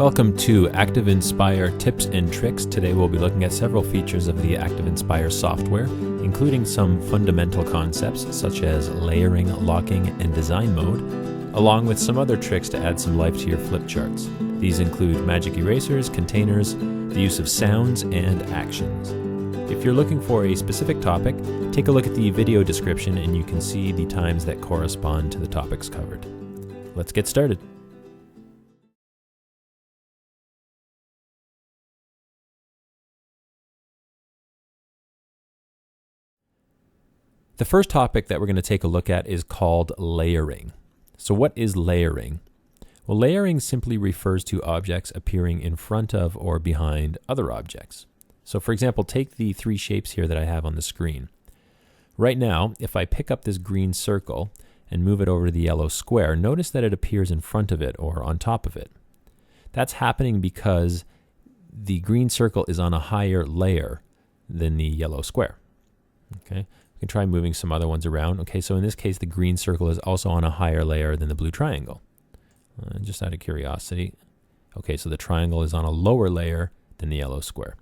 Welcome to ActivInspire Tips and Tricks. Today we'll be looking at several features of the ActivInspire software, including some fundamental concepts such as layering, locking, and design mode, along with some other tricks to add some life to your flip charts. These include magic erasers, containers, the use of sounds, and actions. If you're looking for a specific topic, take a look at the video description and you can see the times that correspond to the topics covered. Let's get started. The first topic that we're going to take a look at is called layering. So what is layering? Well, layering simply refers to objects appearing in front of or behind other objects. So for example, take the three shapes here that I have on the screen. Right now, if I pick up this green circle and move it over to the yellow square, notice that it appears in front of it or on top of it. That's happening because the green circle is on a higher layer than the yellow square. Okay. We can try moving some other ones around. Okay, so in this case, the green circle is also on a higher layer than the blue triangle. Just out of curiosity. Okay, so the triangle is on a lower layer than the yellow square.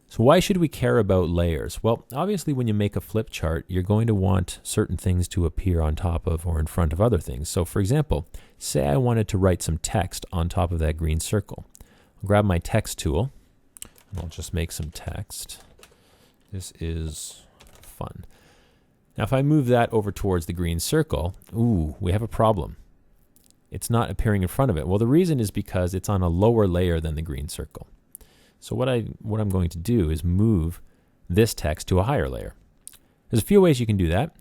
So why should we care about layers? Well, obviously when you make a flip chart, you're going to want certain things to appear on top of or in front of other things. So for example, say I wanted to write some text on top of that green circle. I'll grab my text tool, and I'll just make some text. This is fun. Now if I move that over towards the green circle, we have a problem. It's not appearing in front of it. Well, the reason is because it's on a lower layer than the green circle. So what I'm going to do is move this text to a higher layer. There's a few ways you can do that.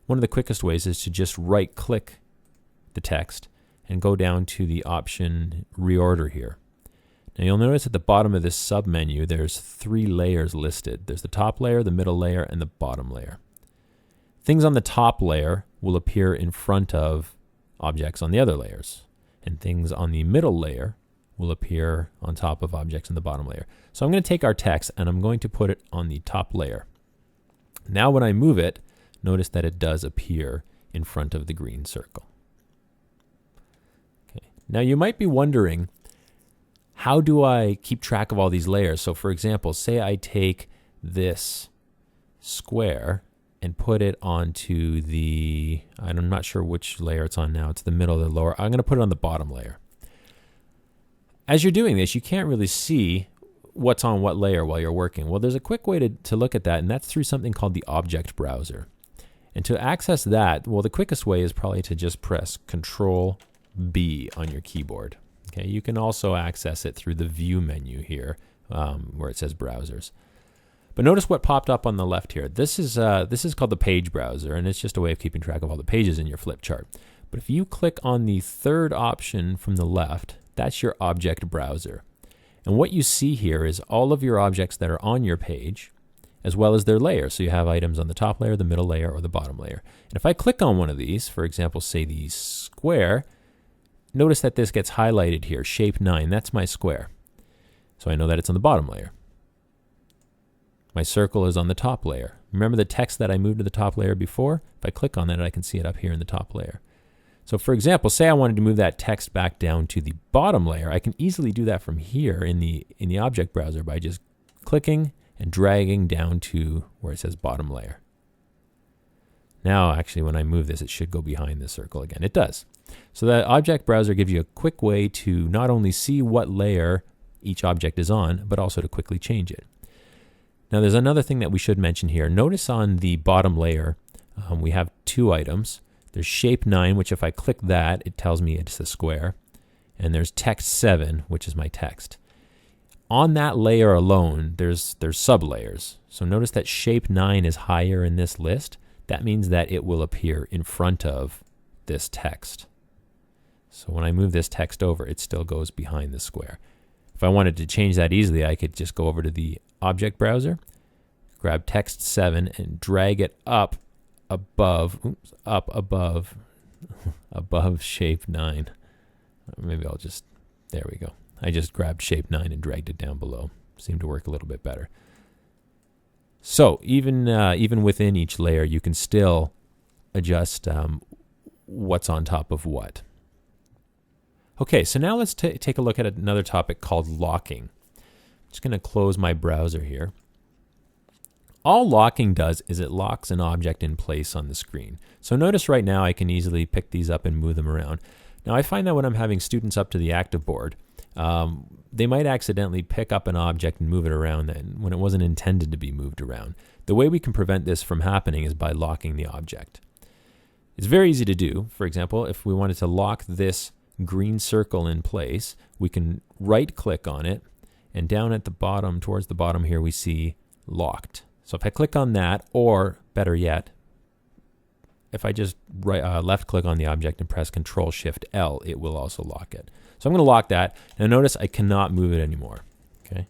One of the quickest ways is to just right-click the text and go down to the option Reorder here. Now you'll notice at the bottom of this sub-menu, there's three layers listed. There's the top layer, the middle layer, and the bottom layer. Things on the top layer will appear in front of objects on the other layers, and things on the middle layer will appear on top of objects in the bottom layer. So I'm going to take our text and I'm going to put it on the top layer. Now when I move it, notice that it does appear in front of the green circle. Okay. Now you might be wondering, how do I keep track of all these layers? So for example, say I take this square and put it onto the, I'm not sure which layer it's on now. It's the middle or the lower. I'm going to put it on the bottom layer. As you're doing this, you can't really see what's on what layer while you're working. Well, there's a quick way to look at that, and that's through something called the object browser. And to access that, well, the quickest way is probably to just press Control-B on your keyboard. Okay, you can also access it through the View menu here, where it says Browsers. But notice what popped up on the left here. This is called the Page Browser, and it's just a way of keeping track of all the pages in your flip chart. But if you click on the third option from the left, that's your object browser. And what you see here is all of your objects that are on your page, as well as their layers. So you have items on the top layer, the middle layer, or the bottom layer. And if I click on one of these, for example, say the square, notice that this gets highlighted here, shape 9, that's my square. So I know that it's on the bottom layer. My circle is on the top layer. Remember the text that I moved to the top layer before? If I click on that, I can see it up here in the top layer. So for example, say I wanted to move that text back down to the bottom layer, I can easily do that from here in the object browser by just clicking and dragging down to where it says bottom layer. Now actually when I move this, it should go behind the circle again. It does. So that object browser gives you a quick way to not only see what layer each object is on, but also to quickly change it. Now there's another thing that we should mention here. Notice on the bottom layer, we have two items. There's shape 9, which if I click that, it tells me it's a square. And there's text 7, which is my text. On that layer alone, there's sub-layers. So notice that shape 9 is higher in this list. That means that it will appear in front of this text. So when I move this text over, it still goes behind the square. If I wanted to change that easily, I could just go over to the object browser, grab text 7 and drag it up above shape 9. Maybe I'll just, there we go. I just grabbed shape 9 and dragged it down below. Seemed to work a little bit better. So even within each layer, you can still adjust what's on top of what. Okay, so now let's take a look at another topic called locking. I'm just going to close my browser here. All locking does is it locks an object in place on the screen. So notice right now I can easily pick these up and move them around. Now I find that when I'm having students up to the active board, they might accidentally pick up an object and move it around when it wasn't intended to be moved around. The way we can prevent this from happening is by locking the object. It's very easy to do. For example, if we wanted to lock this green circle in place, we can right click on it, and down at the bottom, towards the bottom here, we see locked. So if I click on that, or better yet, if I just left click on the object and press Control-Shift-L, it will also lock it. So I'm going to lock that. Now notice I cannot move it anymore. Okay.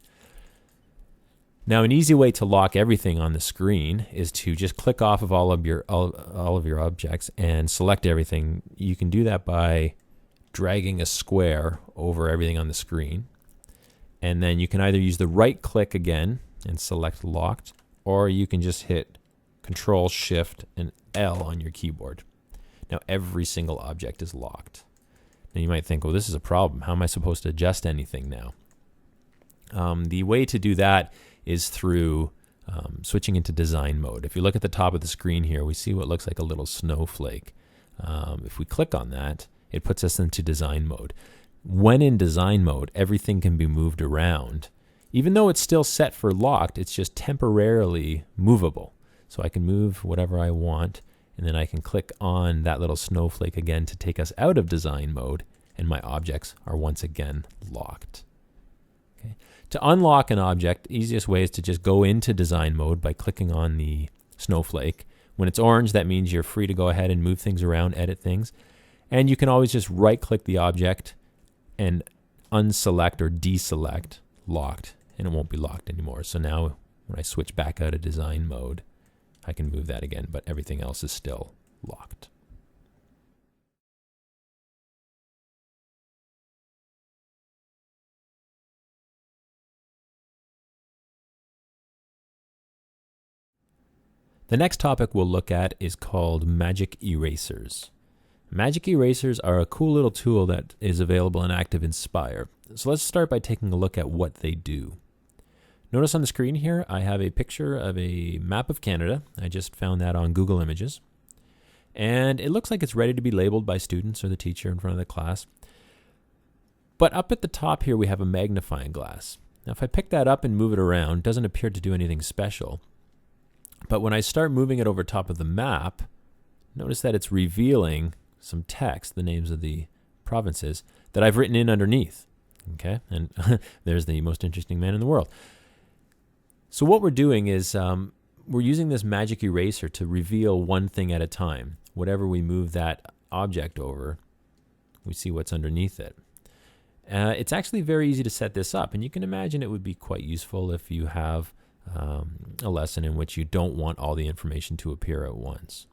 Now an easy way to lock everything on the screen is to just click off of all of your objects and select everything. You can do that by dragging a square over everything on the screen. And then you can either use the right click again and select locked, or you can just hit Control, Shift, and L on your keyboard. Now every single object is locked. Now you might think, well, this is a problem. How am I supposed to adjust anything now? The way to do that is through switching into design mode. If you look at the top of the screen here, we see what looks like a little snowflake. If we click on that, it puts us into design mode. When in design mode, everything can be moved around. Even though it's still set for locked, it's just temporarily movable. So I can move whatever I want, and then I can click on that little snowflake again to take us out of design mode, and my objects are once again locked. Okay. To unlock an object, the easiest way is to just go into design mode by clicking on the snowflake. When it's orange, that means you're free to go ahead and move things around, edit things. And you can always just right-click the object and unselect or deselect locked, and it won't be locked anymore. So now when I switch back out of design mode, I can move that again, but everything else is still locked. The next topic we'll look at is called magic erasers. Magic erasers are a cool little tool that is available in ActivInspire. So let's start by taking a look at what they do. Notice on the screen here, I have a picture of a map of Canada. I just found that on Google Images. And it looks like it's ready to be labeled by students or the teacher in front of the class. But up at the top here, we have a magnifying glass. Now, if I pick that up and move it around, it doesn't appear to do anything special. But when I start moving it over top of the map, notice that it's revealing some text, the names of the provinces, that I've written in underneath. Okay, and there's the most interesting man in the world. So what we're doing is we're using this magic eraser to reveal one thing at a time. Whatever we move that object over, we see what's underneath it. It's actually very easy to set this up, and you can imagine it would be quite useful if you have a lesson in which you don't want all the information to appear at once.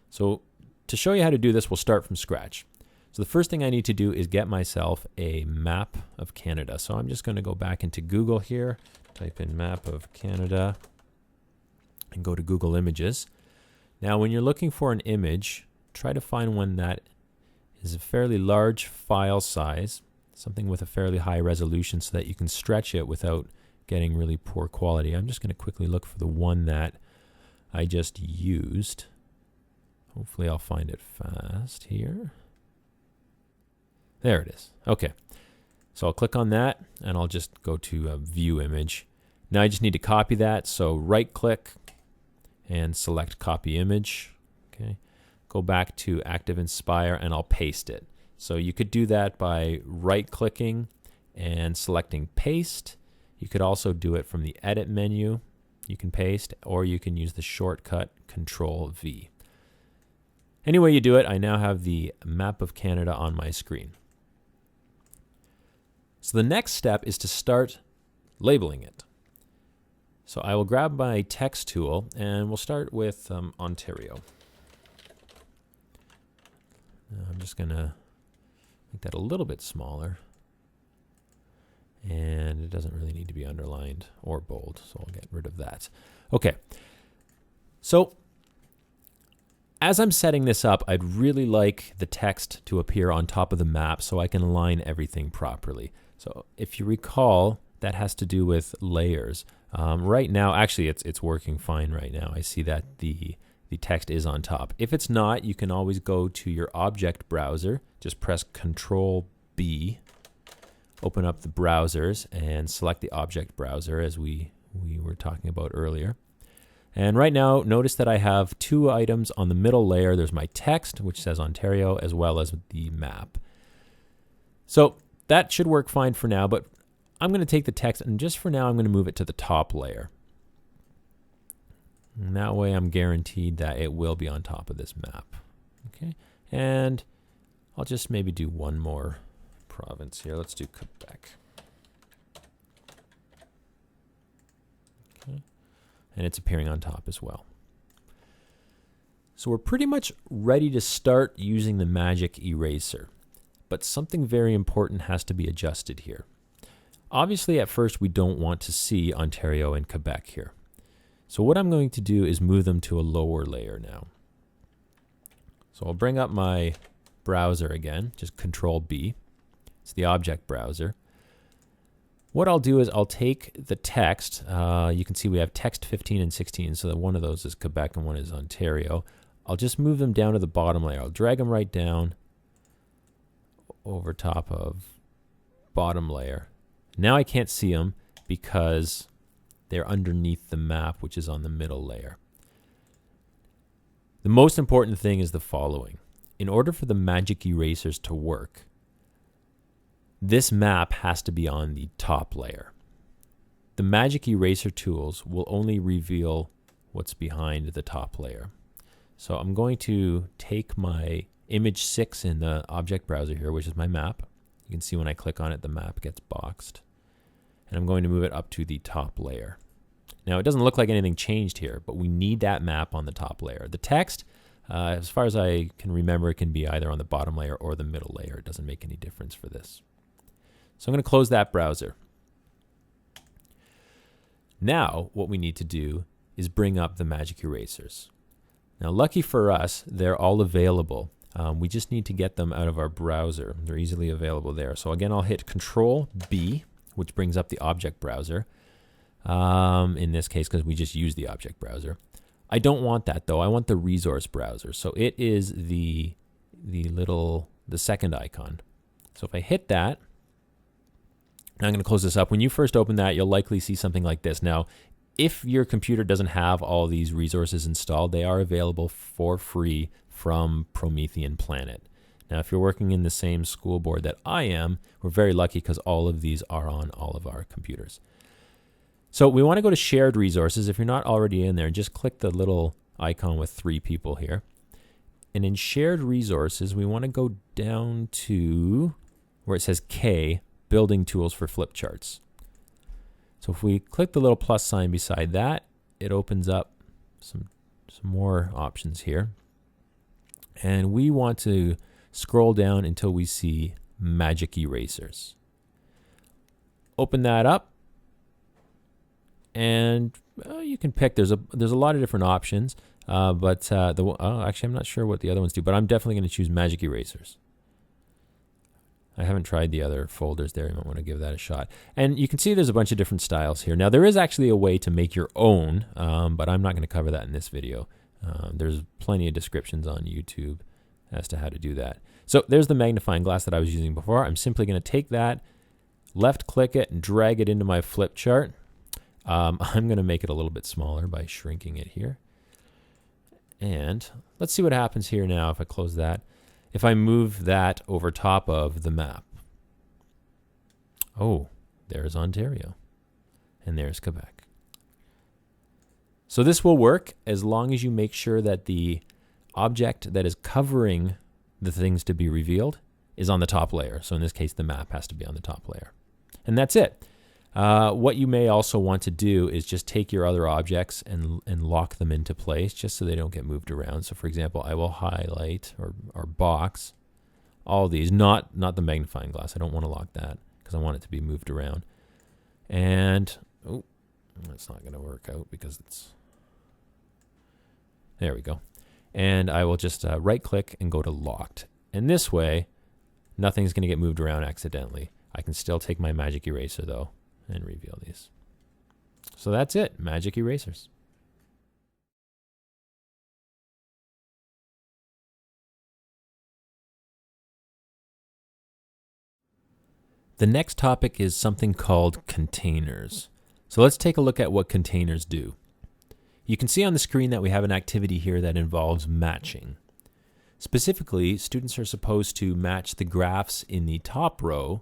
So to show you how to do this, we'll start from scratch. So the first thing I need to do is get myself a map of Canada. So I'm just going to go back into Google here, type in map of Canada, and go to Google Images. Now when you're looking for an image, try to find one that is a fairly large file size, something with a fairly high resolution so that you can stretch it without getting really poor quality. I'm just going to quickly look for the one that I just used. Hopefully I'll find it fast here. There it is. Okay. So I'll click on that and I'll just go to view image. Now I just need to copy that. So right click and select copy image. Okay. Go back to ActivInspire and I'll paste it. So you could do that by right clicking and selecting paste. You could also do it from the edit menu. You can paste, or you can use the shortcut Control V. Any way you do it, I now have the map of Canada on my screen. So the next step is to start labeling it. So I will grab my text tool and we'll start with Ontario. I'm just going to make that a little bit smaller. And it doesn't really need to be underlined or bold, so I'll get rid of that. Okay, so As I'm setting this up, I'd really like the text to appear on top of the map so I can align everything properly. So if you recall, that has to do with layers. Right now, actually, it's working fine right now. I see that the text is on top. If it's not, you can always go to your object browser. Just press Control B, open up the browsers, and select the object browser as we were talking about earlier. And right now, notice that I have two items on the middle layer. There's my text, which says Ontario, as well as the map. So that should work fine for now, but I'm going to take the text, and just for now, I'm going to move it to the top layer. And that way, I'm guaranteed that it will be on top of this map. Okay, and I'll just maybe do one more province here. Let's do Quebec. Okay. And it's appearing on top as well. So we're pretty much ready to start using the magic eraser, but something very important has to be adjusted here. Obviously, at first, we don't want to see Ontario and Quebec here. So what I'm going to do is move them to a lower layer now. So I'll bring up my browser again, just Control B. It's the object browser. What I'll do is I'll take the text. You can see we have text 15 and 16, so that one of those is Quebec and one is Ontario. I'll just move them down to the bottom layer. I'll drag them right down over top of bottom layer. Now I can't see them because they're underneath the map, which is on the middle layer. The most important thing is the following. In order for the magic erasers to work, this map has to be on the top layer. The magic eraser tools will only reveal what's behind the top layer. So I'm going to take my image 6 in the object browser here, which is my map. You can see when I click on it, the map gets boxed. And I'm going to move it up to the top layer. Now, it doesn't look like anything changed here, but we need that map on the top layer. The text, as far as I can remember, it can be either on the bottom layer or the middle layer. It doesn't make any difference for this. So I'm going to close that browser. Now, what we need to do is bring up the magic erasers. Now, lucky for us, they're all available. We just need to get them out of our browser. They're easily available there. So again, I'll hit Control B, which brings up the object browser. In this case, because we just use the object browser. I don't want that though. I want the resource browser. So it is the second icon. So if I hit that, now I'm going to close this up. When you first open that, you'll likely see something like this. Now, if your computer doesn't have all these resources installed, they are available for free from Promethean Planet. Now, if you're working in the same school board that I am, we're very lucky because all of these are on all of our computers. So we want to go to shared resources. If you're not already in there, just click the little icon with 3 people here. And in shared resources, we want to go down to where it says K, building tools for flip charts. So if we click the little plus sign beside that, it opens up some more options here. And we want to scroll down until we see magic erasers. Open that up, and you can pick. There's a lot of different options, but actually I'm not sure what the other ones do. But I'm definitely going to choose magic erasers. I haven't tried the other folders there. You might want to give that a shot. And you can see there's a bunch of different styles here. Now there is actually a way to make your own, but I'm not going to cover that in this video. There's plenty of descriptions on YouTube as to how to do that. So there's the magnifying glass that I was using before. I'm simply going to take that, left click it, and drag it into my flip chart. I'm going to make it a little bit smaller by shrinking it here. And let's see what happens here now if I close that. If I move that over top of the map. Oh, there's Ontario. And there's Quebec. So this will work as long as you make sure that the object that is covering the things to be revealed is on the top layer. So in this case, the map has to be on the top layer. And that's it. What you may also want to do is just take your other objects and lock them into place just so they don't get moved around. So for example, I will highlight or box all these, not the magnifying glass. I don't want to lock that because I want it to be moved around. And, oh, that's not going to work out because it's, there we go. And I will just right click and go to locked. And this way, nothing's going to get moved around accidentally. I can still take my magic eraser though and reveal these. So that's it, magic erasers. The next topic is something called containers. So let's take a look at what containers do. You can see on the screen that we have an activity here that involves matching. Specifically, students are supposed to match the graphs in the top row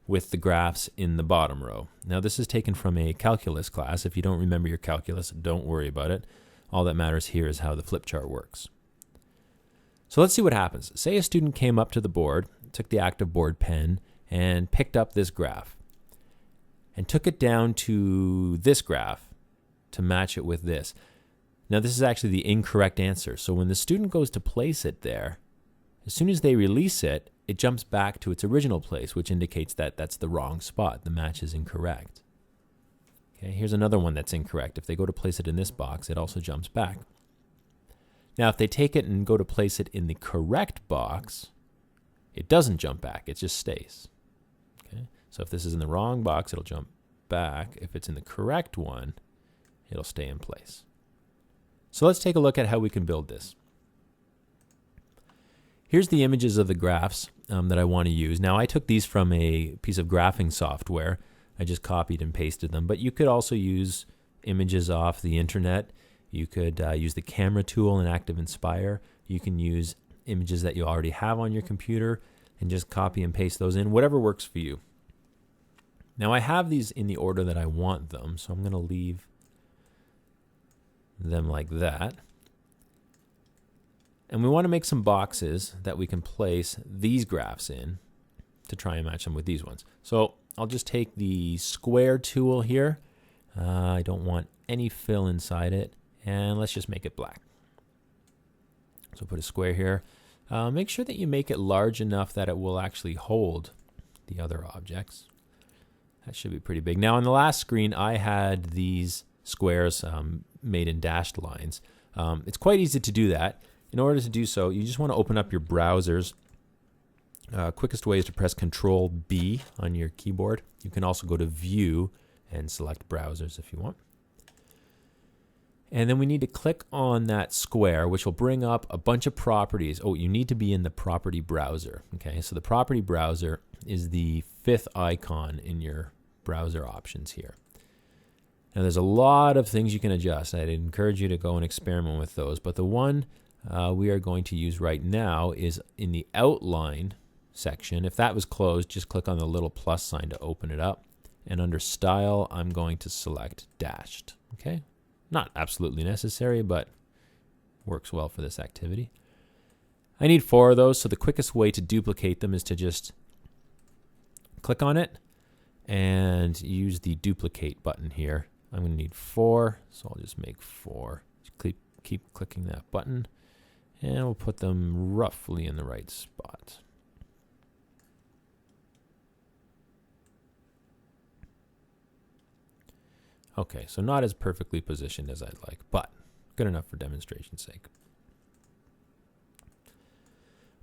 with the graphs in the bottom row. Now this is taken from a calculus class. If you don't remember your calculus, don't worry about it. All that matters here is how the flip chart works. So let's see what happens. Say a student came up to the board, took the active board pen, and picked up this graph and took it down to this graph to match it with this. Now this is actually the incorrect answer. So when the student goes to place it there, as soon as they release it, it jumps back to its original place, which indicates that that's the wrong spot. The match is incorrect. Okay, here's another one that's incorrect. If they go to place it in this box, it also jumps back. Now if they take it and go to place it in the correct box, it doesn't jump back, it just stays. Okay? So if this is in the wrong box, it'll jump back. If it's in the correct one, it'll stay in place. So let's take a look at how we can build this. Here's the images of the graphs that I want to use. Now I took these from a piece of graphing software. I just copied and pasted them, but you could also use images off the internet. You could use the camera tool in ActivInspire. You can use images that you already have on your computer and just copy and paste those in, whatever works for you. Now I have these in the order that I want them, so I'm going to leave them like that. And we want to make some boxes that we can place these graphs in to try and match them with these ones. So I'll just take the square tool here. I don't want any fill inside it. And let's just make it black. So put a square here. Make sure that you make it large enough that it will actually hold the other objects. That should be pretty big. Now on the last screen, I had these squares made in dashed lines. It's quite easy to do that. In order to do so, you just want to open up your browsers. Quickest way is to press Control B on your keyboard. You can also go to View and select Browsers if you want. And then we need to click on that square, which will bring up a bunch of properties. Oh, you need to be in the property browser. Okay, so the property browser is the fifth icon in your browser options here. Now there's a lot of things you can adjust. I'd encourage you to go and experiment with those, but the one we are going to use right now is in the outline section. If that was closed, just click on the little plus sign to open it up. And under style, I'm going to select dashed. Okay, not absolutely necessary, but works well for this activity. I need 4 of those, so the quickest way to duplicate them is to just click on it and use the duplicate button here. I'm going to need 4, so I'll just make 4. Just keep clicking that button, and we'll put them roughly in the right spot. Okay, so not as perfectly positioned as I'd like, but good enough for demonstration's sake.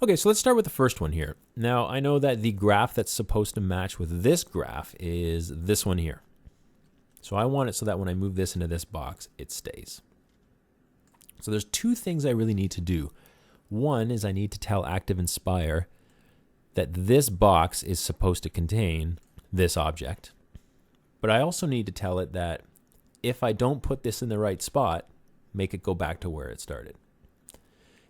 Okay, so let's start with the first one here. Now, I know that the graph that's supposed to match with this graph is this one here. So I want it so that when I move this into this box, it stays. So there's 2 things I really need to do. One is I need to tell ActivInspire that this box is supposed to contain this object. But I also need to tell it that if I don't put this in the right spot, make it go back to where it started.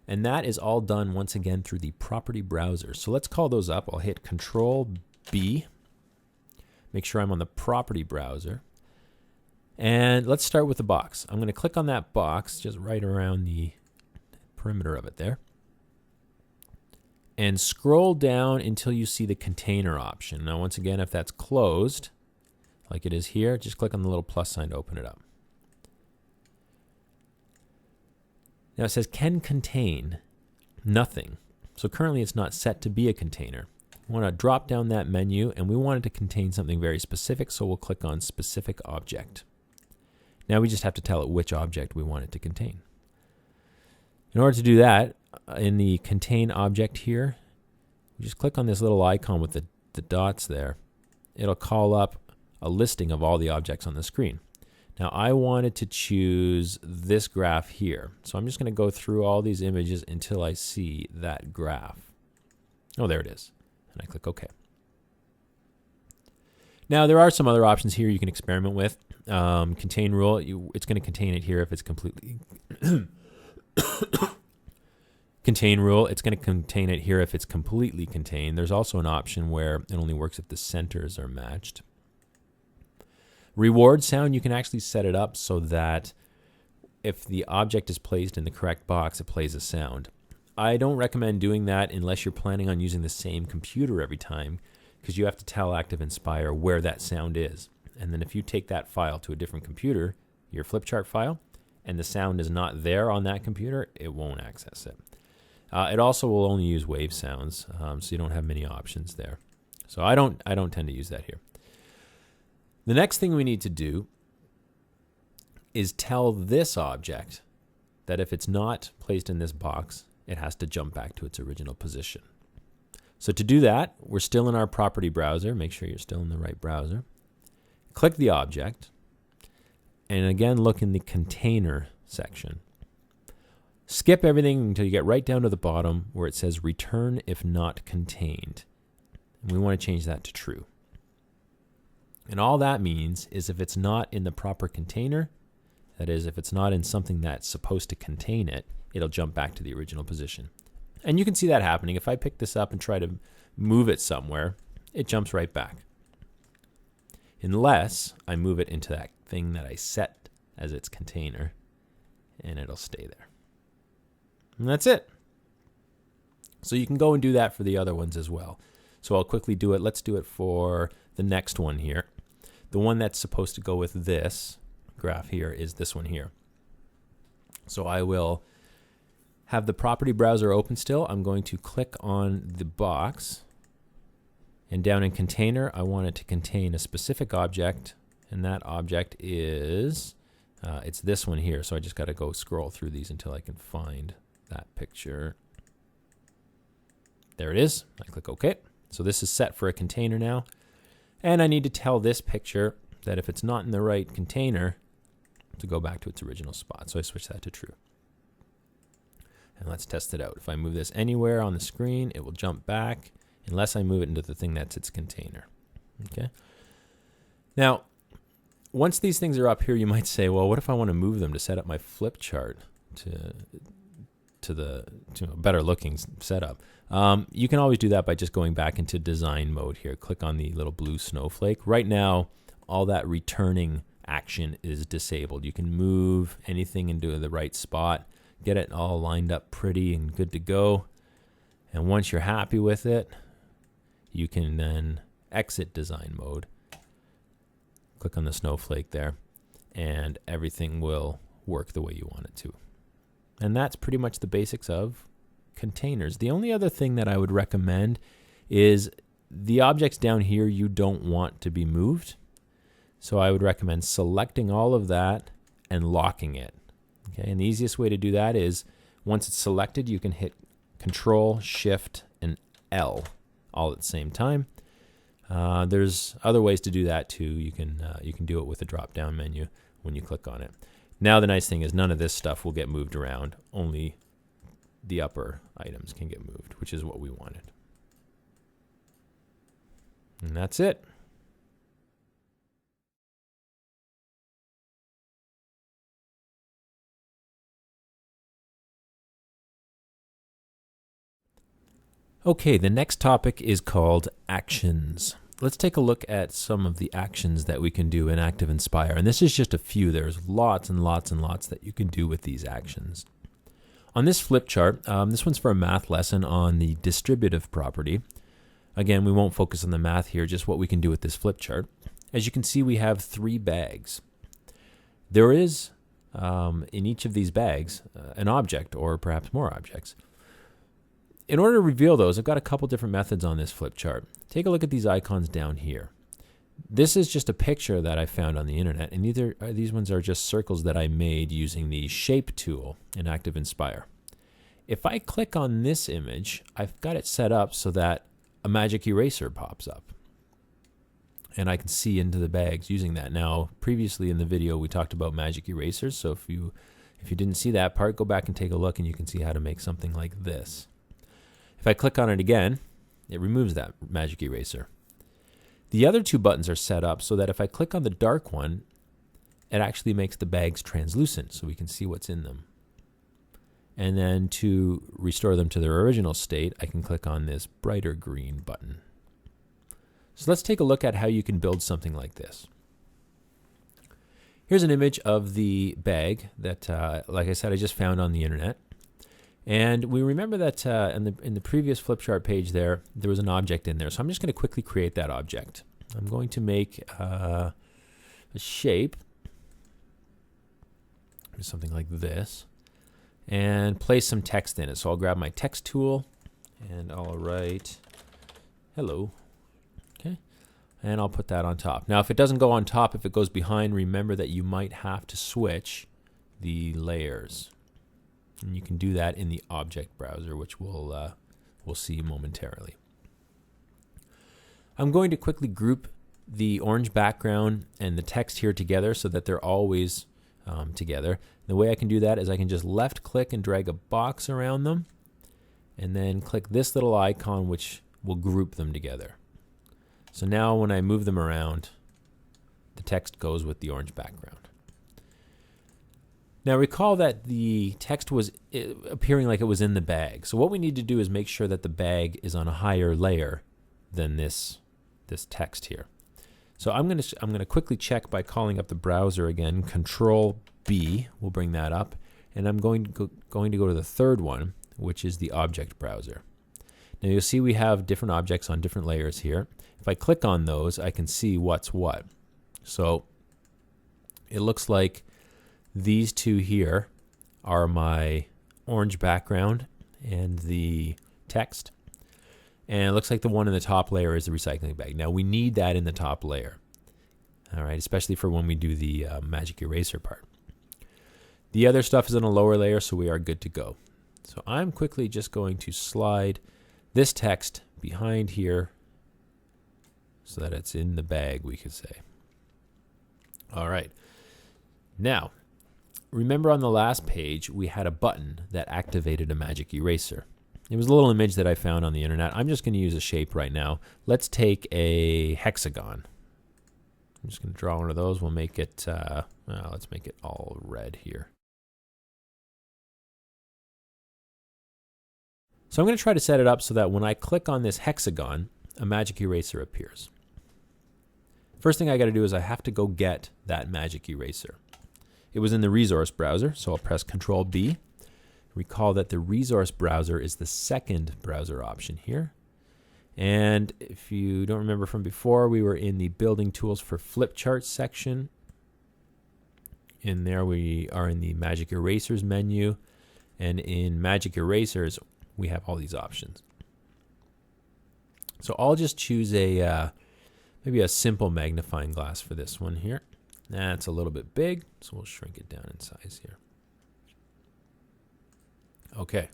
And that is all done once again through the property browser. So let's call those up. I'll hit Control B. Make sure I'm on the property browser. And let's start with the box. I'm going to click on that box just right around the perimeter of it there. And scroll down until you see the container option. Now once again, if that's closed, like it is here, just click on the little plus sign to open it up. Now it says can contain nothing. So currently it's not set to be a container. We want to drop down that menu and we want it to contain something very specific, so we'll click on specific object. Now we just have to tell it which object we want it to contain. In order to do that, in the contain object here, you just click on this little icon with the dots there. It'll call up a listing of all the objects on the screen. Now I wanted to choose this graph here. So I'm just going to go through all these images until I see that graph. Oh, there it is. And I click OK. Now there are some other options here you can experiment with. Contain rule, it's going to contain it here if it's completely... Contain rule, it's going to contain it here if it's completely contained. There's also an option where it only works if the centers are matched. Reward sound, you can actually set it up so that if the object is placed in the correct box, it plays a sound. I don't recommend doing that unless you're planning on using the same computer every time, because you have to tell ActivInspire where that sound is. And then if you take that file to a different computer, your flip chart file, and the sound is not there on that computer, it won't access it. It also will only use wave sounds, so you don't have many options there. So I don't tend to use that here. The next thing we need to do is tell this object that if it's not placed in this box, it has to jump back to its original position. So to do that, we're still in our property browser. Make sure you're still in the right browser. Click the object, and again, look in the container section. Skip everything until you get right down to the bottom where it says return if not contained. And we want to change that to true. And all that means is if it's not in the proper container, that is, if it's not in something that's supposed to contain it, it'll jump back to the original position. And you can see that happening. If I pick this up and try to move it somewhere, it jumps right back. Unless I move it into that thing that I set as its container, and it'll stay there. And that's it. So you can go and do that for the other ones as well. So I'll quickly do it. Let's do it for the next one here. The one that's supposed to go with this graph here is this one here. So I will have the property browser open still. I'm going to click on the box. And down in container, I want it to contain a specific object. And that object is, it's this one here. So I just got to go scroll through these until I can find that picture. There it is. I click OK. So this is set for a container now. And I need to tell this picture that if it's not in the right container, to go back to its original spot. So I switch that to true. And let's test it out. If I move this anywhere on the screen, it will jump back unless I move it into the thing that's its container. Okay. Now, once these things are up here, you might say, well, what if I want to move them to set up my flip chart to a better looking setup? You can always do that by just going back into design mode here. Click on the little blue snowflake. Right now, all that returning action is disabled. You can move anything into the right spot, get it all lined up pretty and good to go. And once you're happy with it, you can then exit design mode. Click on the snowflake there, and everything will work the way you want it to. And that's pretty much the basics of containers. The only other thing that I would recommend is the objects down here you don't want to be moved. So I would recommend selecting all of that and locking it. Okay, and the easiest way to do that is once it's selected, you can hit Control, Shift, and L all at the same time. There's other ways to do that too. You can do it with the drop-down menu when you click on it. Now the nice thing is none of this stuff will get moved around. Only the upper items can get moved, which is what we wanted. And that's it. Okay, the next topic is called actions. Let's take a look at some of the actions that we can do in ActivInspire. And this is just a few. There's lots and lots and lots that you can do with these actions. On this flip chart, this one's for a math lesson on the distributive property. Again, we won't focus on the math here, just what we can do with this flip chart. As you can see, we have 3 bags. There is, in each of these bags, an object or perhaps more objects. In order to reveal those, I've got a couple different methods on this flip chart. Take a look at these icons down here. This is just a picture that I found on the internet, and these ones are just circles that I made using the shape tool in ActivInspire. If I click on this image, I've got it set up so that a magic eraser pops up. And I can see into the bags using that. Now, previously in the video, we talked about magic erasers. So if you didn't see that part, go back and take a look and you can see how to make something like this. If I click on it again, it removes that magic eraser. The other two buttons are set up so that if I click on the dark one, it actually makes the bags translucent so we can see what's in them. And then to restore them to their original state, I can click on this brighter green button. So let's take a look at how you can build something like this. Here's an image of the bag that, like I said, I just found on the internet. And we remember that in the previous flip chart page there was an object in there. So I'm just going to quickly create that object. I'm going to make a shape, something like this, and place some text in it. So I'll grab my text tool and I'll write hello. Okay. And I'll put that on top. Now, if it doesn't go on top, if it goes behind, remember that you might have to switch the layers. And you can do that in the object browser, which we'll see momentarily. I'm going to quickly group the orange background and the text here together so that they're always together. The way I can do that is I can just left click and drag a box around them and then click this little icon which will group them together. So now when I move them around, the text goes with the orange background. Now recall that the text was appearing like it was in the bag. So what we need to do is make sure that the bag is on a higher layer than this text here. So I'm going to quickly check by calling up the browser again. Control B will bring that up, and I'm going to go to the third one, which is the object browser. Now you'll see we have different objects on different layers here. If I click on those, I can see what's what. So it looks like these two here are my orange background and the text. And it looks like the one in the top layer is the recycling bag. Now we need that in the top layer. All right, especially for when we do the magic eraser part. The other stuff is in a lower layer, so we are good to go. So I'm quickly just going to slide this text behind here so that it's in the bag, we could say. All right. Now, remember on the last page, we had a button that activated a magic eraser. It was a little image that I found on the internet. I'm just going to use a shape right now. Let's take a hexagon. I'm just going to draw one of those. We'll make it, let's make it all red here. So I'm going to try to set it up so that when I click on this hexagon, a magic eraser appears. First thing I got to do is I have to go get that magic eraser. It was in the resource browser, so I'll press Control B. Recall that the resource browser is the second browser option here. And if you don't remember from before, we were in the Building Tools for Flip Charts section. In there we are in the Magic Erasers menu. And in Magic Erasers, we have all these options. So I'll just choose maybe a simple magnifying glass for this one here. That's a little bit big, so we'll shrink it down in size here. Okay.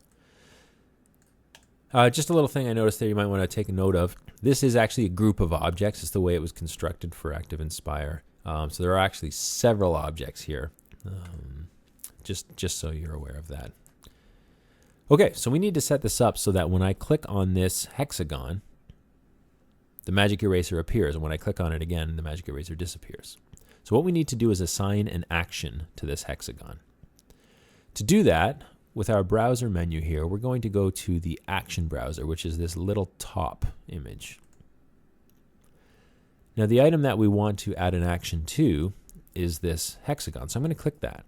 Just a little thing I noticed there you might want to take a note of. This is actually a group of objects. It's the way it was constructed for ActivInspire. So there are actually several objects here, just so you're aware of that. Okay, so we need to set this up so that when I click on this hexagon, the magic eraser appears, and when I click on it again, the magic eraser disappears. So what we need to do is assign an action to this hexagon. To do that, with our browser menu here, we're going to go to the action browser, which is this little top image. Now the item that we want to add an action to is this hexagon. So I'm going to click that.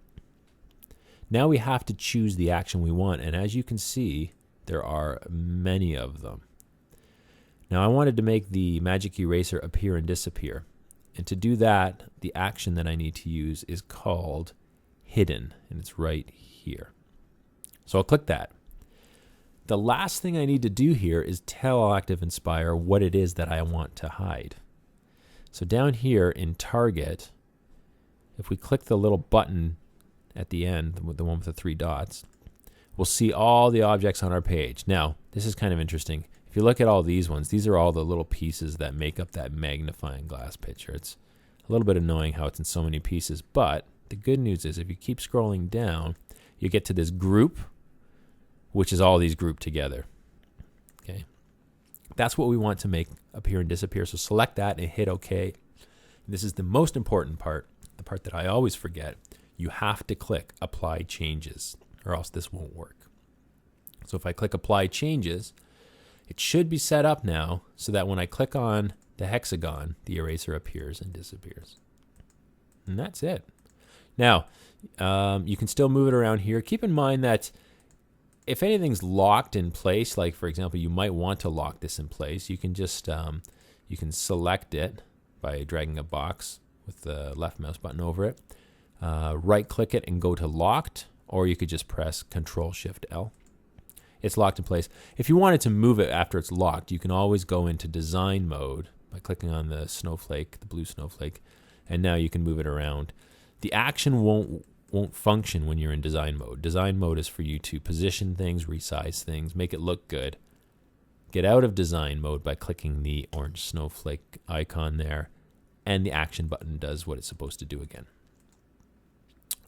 Now we have to choose the action we want, and as you can see, there are many of them. Now I wanted to make the magic eraser appear and disappear. And to do that, the action that I need to use is called hidden, and it's right here. So I'll click that. The last thing I need to do here is tell ActivInspire what it is that I want to hide. So down here in Target, if we click the little button at the end, the one with the 3 dots, we'll see all the objects on our page. Now, this is kind of interesting. If you look at all these ones, these are all the little pieces that make up that magnifying glass picture. It's a little bit annoying how it's in so many pieces, but the good news is if you keep scrolling down, you get to this group, which is all these grouped together. Okay, that's what we want to make appear and disappear. So select that and hit OK. This is the most important part, the part that I always forget. You have to click Apply Changes, or else this won't work. So if I click Apply Changes, it should be set up now so that when I click on the hexagon, the eraser appears and disappears. And that's it. Now, you can still move it around here. Keep in mind that if anything's locked in place, like for example, you might want to lock this in place, you can just you can select it by dragging a box with the left mouse button over it. Right click it and go to locked, or you could just press Control-Shift-L. It's locked in place. If you wanted to move it after it's locked, you can always go into design mode by clicking on the snowflake, the blue snowflake, and now you can move it around. The action won't function when you're in design mode. Design mode is for you to position things, resize things, make it look good. Get out of design mode by clicking the orange snowflake icon there, and the action button does what it's supposed to do again.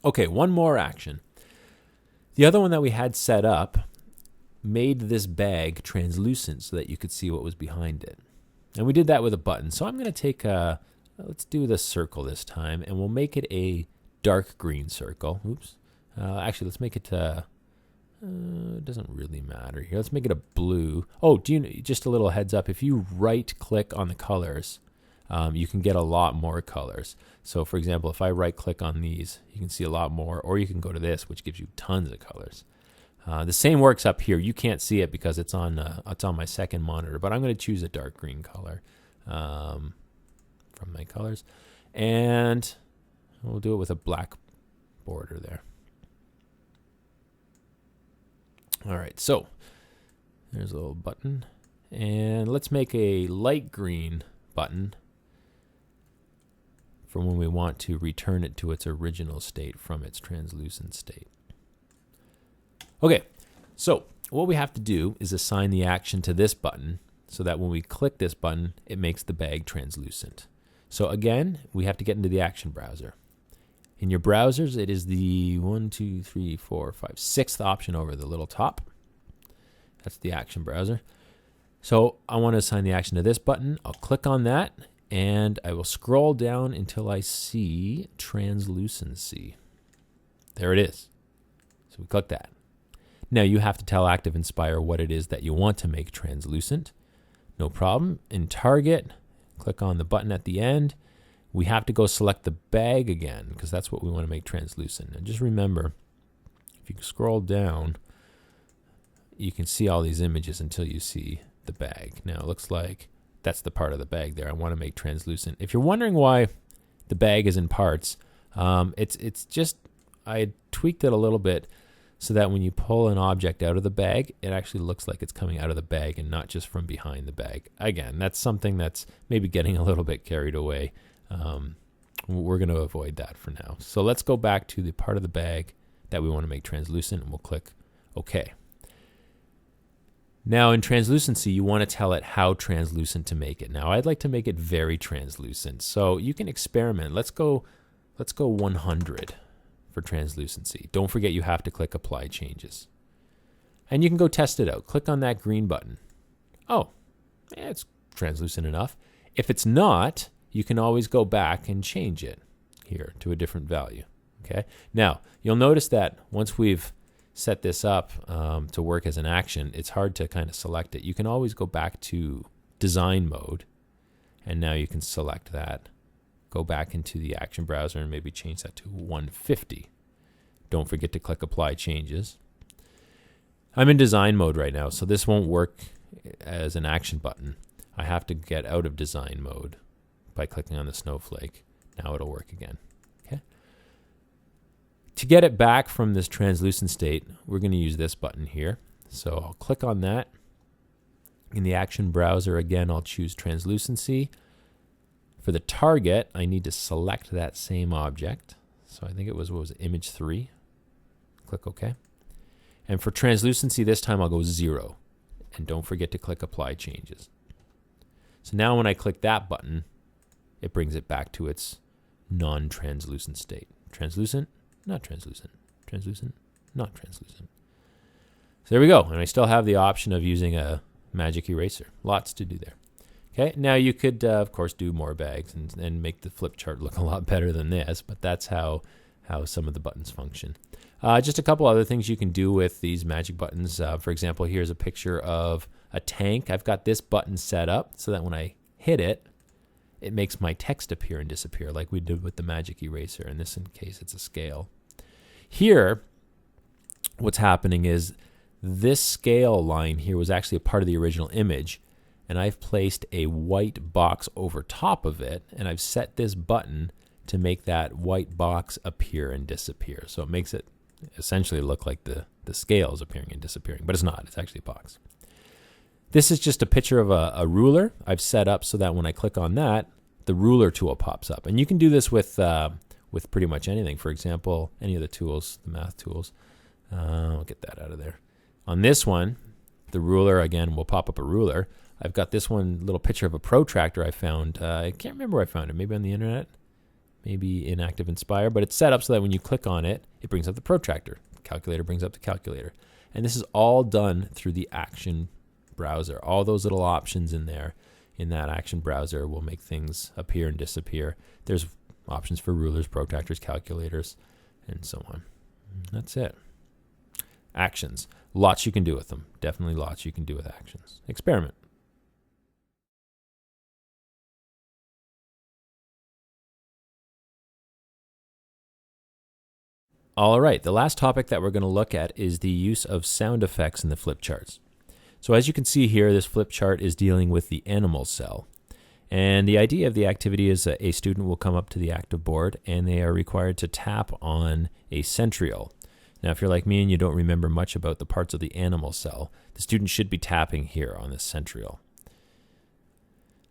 Okay, one more action. The other one that we had set up made this bag translucent so that you could see what was behind it. And we did that with a button. So I'm going to take let's do the circle this time, and we'll make it a dark green circle. Oops. Actually, let's make it, it doesn't really matter here. Let's make it a blue. Oh, just a little heads up. If you right click on the colors, you can get a lot more colors. So for example, if I right click on these, you can see a lot more, or you can go to this, which gives you tons of colors. The same works up here. You can't see it because it's on my second monitor, but I'm going to choose a dark green color from my colors, and we'll do it with a black border there. All right, so there's a little button, and let's make a light green button for when we want to return it to its original state from its translucent state. Okay, so what we have to do is assign the action to this button so that when we click this button, it makes the bag translucent. So again, we have to get into the action browser. In your browsers, it is the 6th option over the little top. That's the action browser. So I want to assign the action to this button. I'll click on that, and I will scroll down until I see translucency. There it is. So we click that. Now you have to tell ActivInspire what it is that you want to make translucent. No problem. In Target, click on the button at the end. We have to go select the bag again because that's what we want to make translucent. And just remember, if you scroll down, you can see all these images until you see the bag. Now it looks like that's the part of the bag there I want to make translucent. If you're wondering why the bag is in parts, it's just I tweaked it a little bit so that when you pull an object out of the bag, it actually looks like it's coming out of the bag and not just from behind the bag. Again, that's something that's maybe getting a little bit carried away. We're going to avoid that for now. So let's go back to the part of the bag that we want to make translucent, and we'll click OK. Now in translucency, you want to tell it how translucent to make it. Now I'd like to make it very translucent. So you can experiment. Let's go 100 for translucency. Don't forget you have to click Apply Changes. And you can go test it out. Click on that green button. Oh, it's translucent enough. If it's not, you can always go back and change it here to a different value. Okay. Now, you'll notice that once we've set this up to work as an action, it's hard to kind of select it. You can always go back to design mode, and now you can select that. Go back into the action browser and maybe change that to 150. Don't forget to click Apply Changes. I'm in design mode right now, so this won't work as an action button. I have to get out of design mode by clicking on the snowflake. Now it'll work again. Okay. To get it back from this translucent state, we're going to use this button here. So I'll click on that. In the action browser, again, I'll choose translucency. For the target, I need to select that same object. So I think it was, image 3. Click OK. And for translucency, this time I'll go 0. And don't forget to click Apply Changes. So now when I click that button, it brings it back to its non-translucent state. Translucent, not translucent. Translucent, not translucent. So there we go. And I still have the option of using a magic eraser. Lots to do there. Okay, now you could, of course, do more bags and make the flip chart look a lot better than this, but that's how some of the buttons function. Just a couple other things you can do with these magic buttons. For example, here's a picture of a tank. I've got this button set up so that when I hit it, it makes my text appear and disappear like we did with the magic eraser. In this case, it's a scale. Here, what's happening is this scale line here was actually a part of the original image, and I've placed a white box over top of it, and I've set this button to make that white box appear and disappear. So it makes it essentially look like the scale is appearing and disappearing, but it's not. It's actually a box. This is just a picture of a ruler I've set up so that when I click on that, the ruler tool pops up. And you can do this with pretty much anything. For example, any of the tools, the math tools. I'll get that out of there. On this one, the ruler, again, will pop up a ruler. I've got this one little picture of a protractor I found. I can't remember where I found it. Maybe on the internet, maybe in ActivInspire. But it's set up so that when you click on it, it brings up the protractor. The calculator brings up the calculator. And this is all done through the Action browser. All those little options in there in that Action browser will make things appear and disappear. There's options for rulers, protractors, calculators, and so on. That's it. Actions. Lots you can do with them. Definitely lots you can do with actions. Experiment. All right, the last topic that we're going to look at is the use of sound effects in the flip charts. So as you can see here, this flip chart is dealing with the animal cell. And the idea of the activity is that a student will come up to the active board and they are required to tap on a centriole. Now, if you're like me and you don't remember much about the parts of the animal cell, the student should be tapping here on this centriole.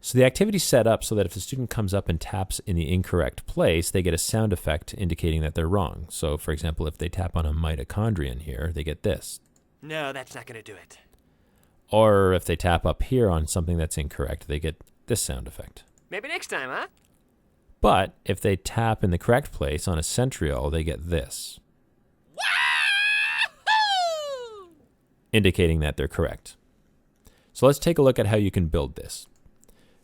So the activity is set up so that if the student comes up and taps in the incorrect place, they get a sound effect indicating that they're wrong. So, for example, if they tap on a mitochondrion here, they get this. No, that's not going to do it. Or if they tap up here on something that's incorrect, they get this sound effect. Maybe next time, huh? But if they tap in the correct place on a centriole, they get this. Wahoo! Indicating that they're correct. So let's take a look at how you can build this.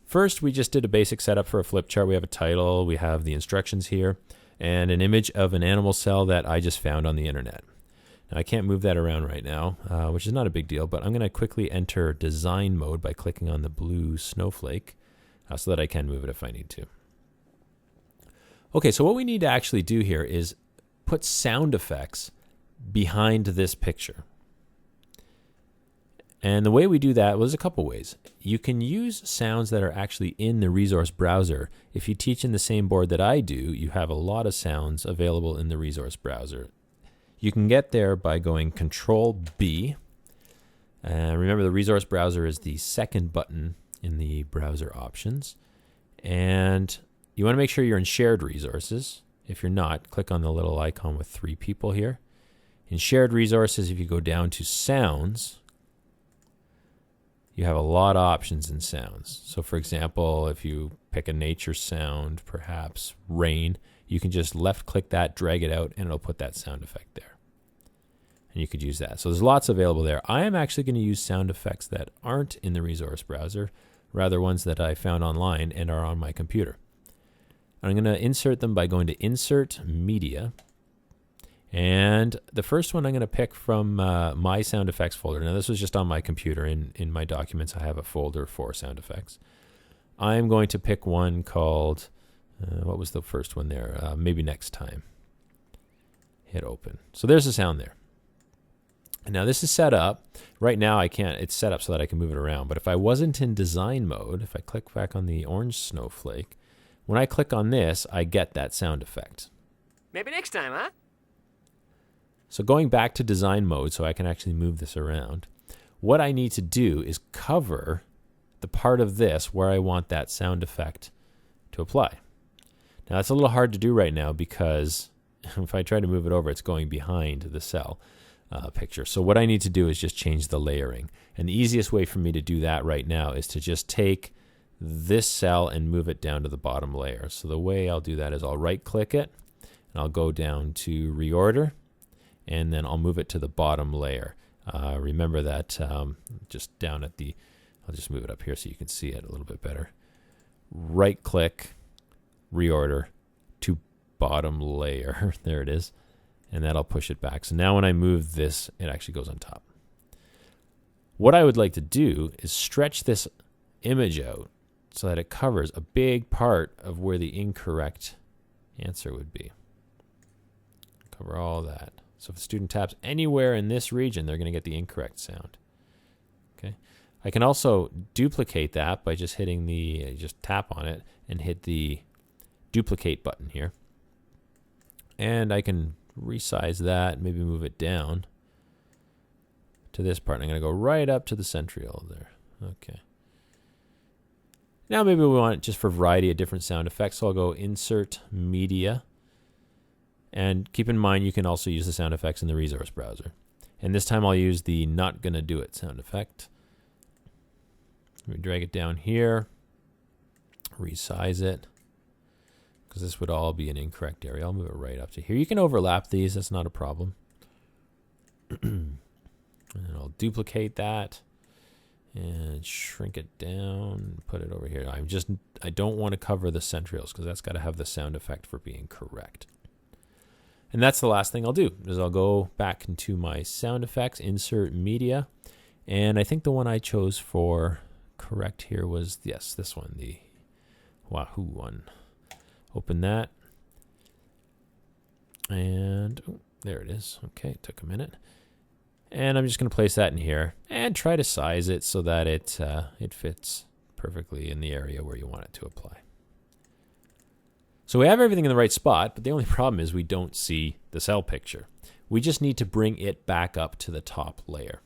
First, we just did a basic setup for a flip chart. We have a title, we have the instructions here, and an image of an animal cell that I just found on the internet. Now, I can't move that around right now, which is not a big deal, but I'm going to quickly enter design mode by clicking on the blue snowflake so that I can move it if I need to. Okay, so what we need to actually do here is put sound effects behind this picture. And the way we do that, well, there's a couple ways. You can use sounds that are actually in the resource browser. If you teach in the same board that I do, you have a lot of sounds available in the resource browser. You can get there by going Control-B. Remember, the resource browser is the second button in the browser options. And you want to make sure you're in shared resources. If you're not, click on the little icon with 3 people here. In shared resources, if you go down to sounds, you have a lot of options in sounds. So for example, if you pick a nature sound, perhaps rain, you can just left click that, drag it out, and it'll put that sound effect there. And you could use that. So there's lots available there. I am actually going to use sound effects that aren't in the resource browser, rather ones that I found online and are on my computer. I'm going to insert them by going to Insert Media. And the first one I'm going to pick from my sound effects folder. Now, this was just on my computer. In my documents, I have a folder for sound effects. I'm going to pick one called, what was the first one there? Maybe Next Time. Hit open. So there's the sound there. Now, this is set up. Right now, I can't. It's set up so that I can move it around. But if I wasn't in design mode, if I click back on the orange snowflake, when I click on this, I get that sound effect. Maybe next time, huh? So going back to design mode so I can actually move this around, what I need to do is cover the part of this where I want that sound effect to apply. Now, that's a little hard to do right now because if I try to move it over, it's going behind the cell. picture. So what I need to do is just change the layering. And the easiest way for me to do that right now is to just take this cell and move it down to the bottom layer. So the way I'll do that is I'll right click it and I'll go down to reorder and then I'll move it to the bottom layer. Remember that just down at the, I'll just move it up here so you can see it a little bit better. Right click, reorder to bottom layer. There it is. And that'll push it back. So now when I move this, it actually goes on top. What I would like to do is stretch this image out so that it covers a big part of where the incorrect answer would be. Cover all that. So if the student taps anywhere in this region, they're going to get the incorrect sound. Okay. I can also duplicate that by just hitting the, just tap on it and hit the duplicate button here. And I can resize that, maybe move it down to this part. I'm going to go right up to the centriole there. Okay. Now maybe we want it just for a variety of different sound effects. So I'll go Insert Media. And keep in mind you can also use the sound effects in the resource browser. And this time I'll use the Not Gonna Do It sound effect. Let me drag it down here, resize it, because this would all be an incorrect area. I'll move it right up to here. You can overlap these, that's not a problem. And I'll duplicate that and shrink it down, put it over here. I don't want to cover the centrioles because that's got to have the sound effect for being correct. And that's the last thing I'll do, is I'll go back into my sound effects, insert media, and I think the one I chose for correct here was, yes, this one, the Wahoo one. Open that, and oh, there it is. Okay, it took a minute. And I'm just going to place that in here and try to size it so that it fits perfectly in the area where you want it to apply. So we have everything in the right spot, but the only problem is we don't see the cell picture. We just need to bring it back up to the top layer.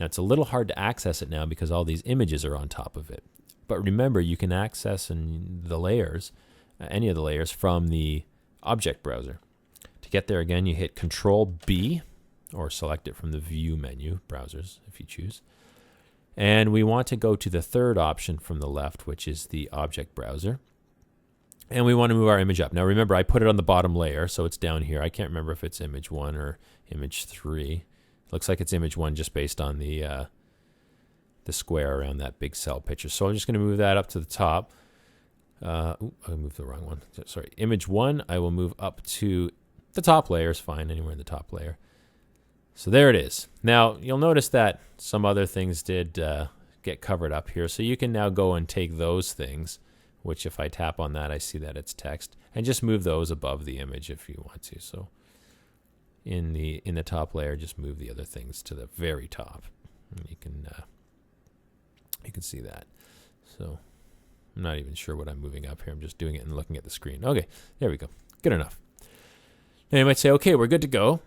Now it's a little hard to access it now because all these images are on top of it. But remember, you can access the layers, any of the layers, from the object browser. To get there again, you hit Control B, or select it from the View menu, browsers, if you choose. And we want to go to the third option from the left, which is the object browser. And we want to move our image up. Now remember, I put it on the bottom layer, so it's down here. I can't remember if it's image 1 or image 3. Looks like it's image 1 just based on the square around that big cell picture. So I'm just going to move that up to the top. I moved the wrong one. Sorry, image 1, I will move up to the top layer. Is fine, anywhere in the top layer. So there it is. Now, you'll notice that some other things did get covered up here. So you can now go and take those things, which if I tap on that, I see that it's text, and just move those above the image if you want to. So in the top layer, just move the other things to the very top. And you can see that. So I'm not even sure what I'm moving up here. I'm just doing it and looking at the screen. Okay, there we go. Good enough. Now you might say, okay, we're good to go,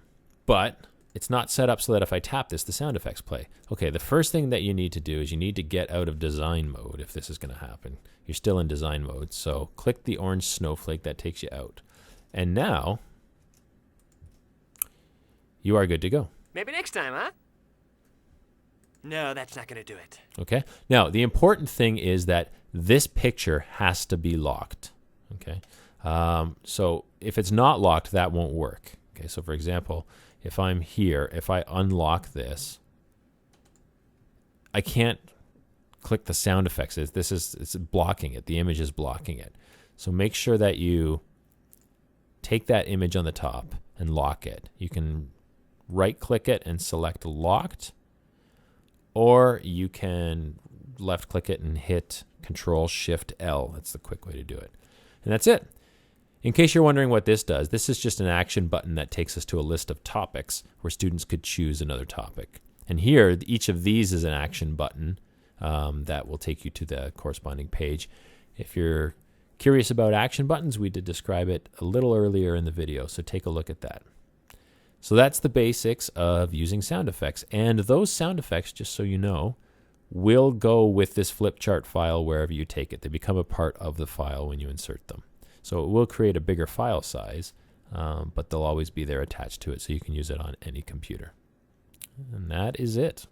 but it's not set up so that if I tap this, the sound effects play. Okay, the first thing that you need to do is you need to get out of design mode if this is going to happen. You're still in design mode, so click the orange snowflake that takes you out. And now, you are good to go. Maybe next time, huh? No, that's not going to do it. Okay, now the important thing is that this picture has to be locked. Okay, so if it's not locked, that won't work. Okay, so for example, if I'm here, if I unlock this, I can't click the sound effects. It's blocking it. The image is blocking it. So make sure that you take that image on the top and lock it. You can right click it and select locked, or you can left click it and hit Control Shift L. That's the quick way to do it. And that's it. In case you're wondering what this does, this is just an action button that takes us to a list of topics where students could choose another topic. And here, each of these is an action button that will take you to the corresponding page. If you're curious about action buttons, we did describe it a little earlier in the video, so take a look at that. So that's the basics of using sound effects. And those sound effects, just so you know, will go with this flip chart file wherever you take it. They become a part of the file when you insert them. So it will create a bigger file size, but they'll always be there attached to it, so you can use it on any computer. And that is it.